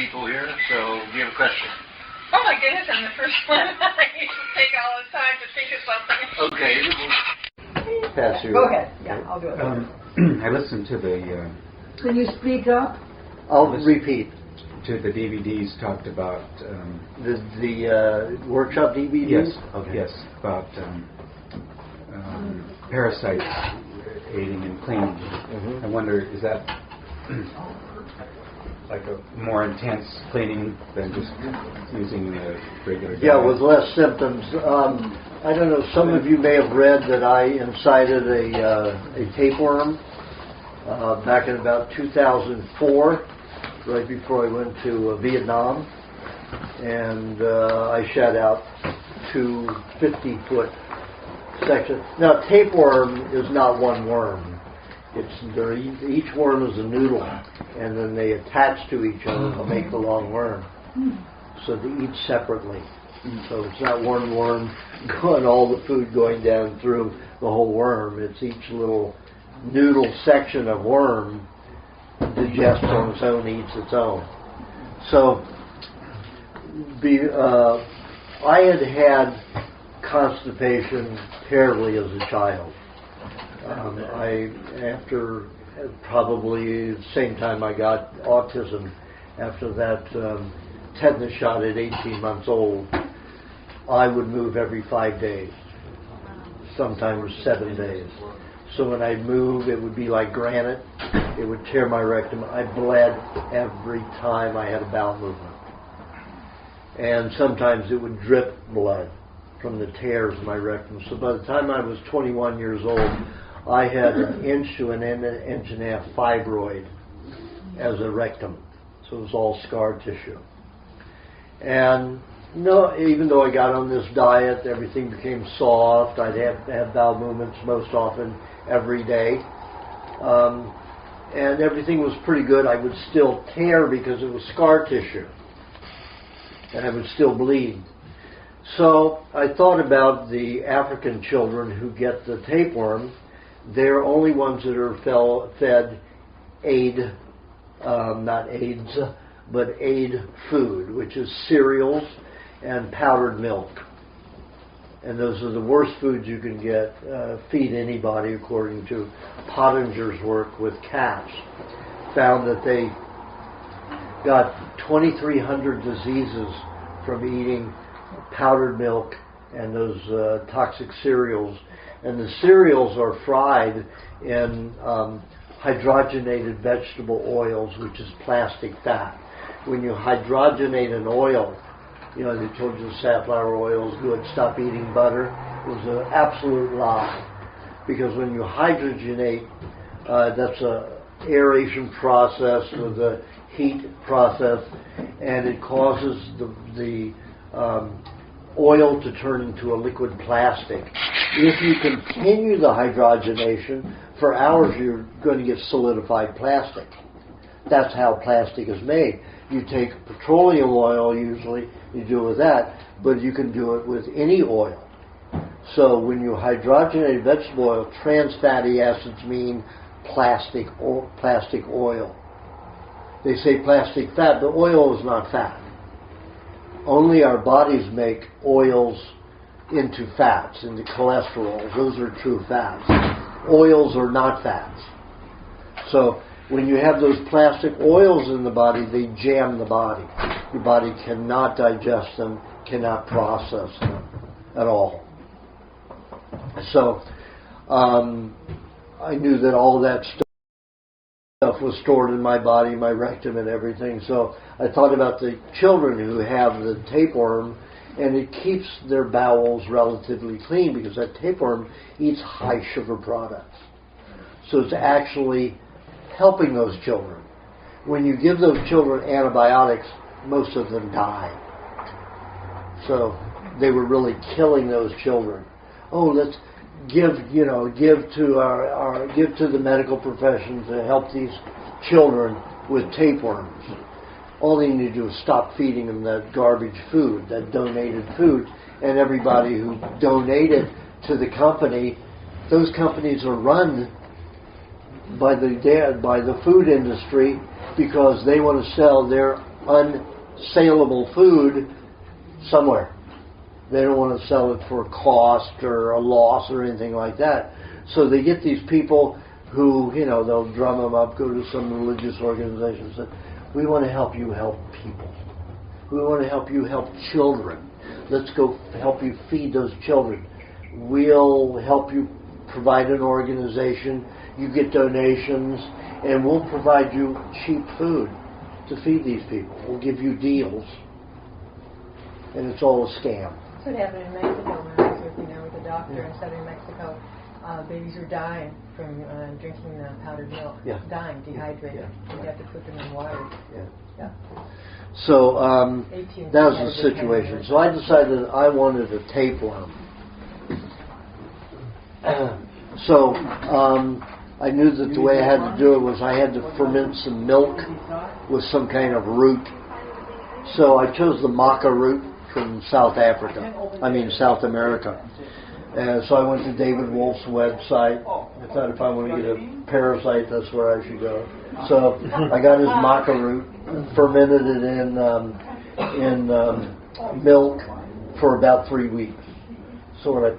people here, so do you have a question? Oh my goodness, I'm the first one. I usually take all the time to think of something. Okay. Pass you. Go ahead. Yeah, I'll do it. I listened to the Can you speak up? I'll repeat. to the DVDs talked about The workshop DVDs? yes, Okay. yes, about parasites aiding and cleaning. Mm-hmm. I wonder, is that like a more intense cleaning than just using a regular diet? Yeah, with less symptoms. I don't know, some of you may have read that I incited a tapeworm back in about 2004, right before I went to Vietnam. And I shot out 2 50-foot sections. Now, tapeworm is not one worm. Each worm is a noodle, and then they attach to each other to make the long worm. So they eat separately. So it's not one worm going, all the food going down through the whole worm. It's each little noodle section of worm digests on its own, eats its own. So I had constipation terribly as a child. After probably the same time I got autism, after that tetanus shot at 18 months old, I would move every 5 days, sometimes 7 days. So when I'd move, it would be like granite. It would tear my rectum. I bled every time I had a bowel movement. And sometimes it would drip blood from the tears in my rectum. So by the time I was 21 years old, I had 1 inch to an inch and a half fibroid as a rectum. So it was all scar tissue. And no, even though I got on this diet, everything became soft. I'd have bowel movements most often every day. And everything was pretty good. I would still tear because it was scar tissue. And I would still bleed. So I thought about the African children who get the tapeworm. They're only ones that are fed aid, not AIDS, but aid food, which is cereals and powdered milk. And those are the worst foods you can feed anybody, according to Pottinger's work with cats. Found that they got 2,300 diseases from eating powdered milk and those toxic cereals. And the cereals are fried in hydrogenated vegetable oils, which is plastic fat. When you hydrogenate an oil, you know, they told you the safflower oil is good, stop eating butter. It was an absolute lie. Because when you hydrogenate, that's a aeration process with a heat process, and it causes the oil to turn into a liquid plastic. If you continue the hydrogenation for hours, you're going to get solidified plastic. That's how plastic is made. You take petroleum oil, usually, you do it with that, but you can do it with any oil. So when you hydrogenate vegetable oil, trans fatty acids mean plastic oil. They say plastic fat, but oil is not fat. Only our bodies make oils into fats, into cholesterol. Those are true fats. Oils are not fats. So when you have those plastic oils in the body, they jam the body. Your body cannot digest them, cannot process them at all. So I knew that all of that stuff was stored in my body, my rectum and everything. So I thought about the children who have the tapeworm, and it keeps their bowels relatively clean because that tapeworm eats high sugar products. So it's actually helping those children. When you give those children antibiotics, most of them die. So they were really killing those children. Oh, let's give to the medical profession to help these children with tapeworms. All they need to do is stop feeding them that garbage food, that donated food, and everybody who donated to the company, those companies are run by the food industry because they want to sell their unsaleable food somewhere. They don't want to sell it for a cost or a loss or anything like that. So they get these people who, they'll drum them up, go to some religious organizations and say, we want to help you help people. We want to help you help children. Let's go help you feed those children. We'll help you provide an organization. You get donations, and we'll provide you cheap food to feed these people. We'll give you deals. And it's all a scam. That's what happened in Mexico when I was working there with a doctor in southern Mexico. Babies were dying from drinking the powdered milk. Yeah. Dying, dehydrated. Yeah. You'd have to put them in water. Yeah. So that was the situation. So I decided I wanted a tapeworm. So I knew that the way I had to do it was I had to ferment some milk with some kind of root. So I chose the maca root from South America. And so I went to David Wolf's website. I thought if I want to get a parasite, that's where I should go. So I got his maca root, fermented it in milk for about 3 weeks. So what I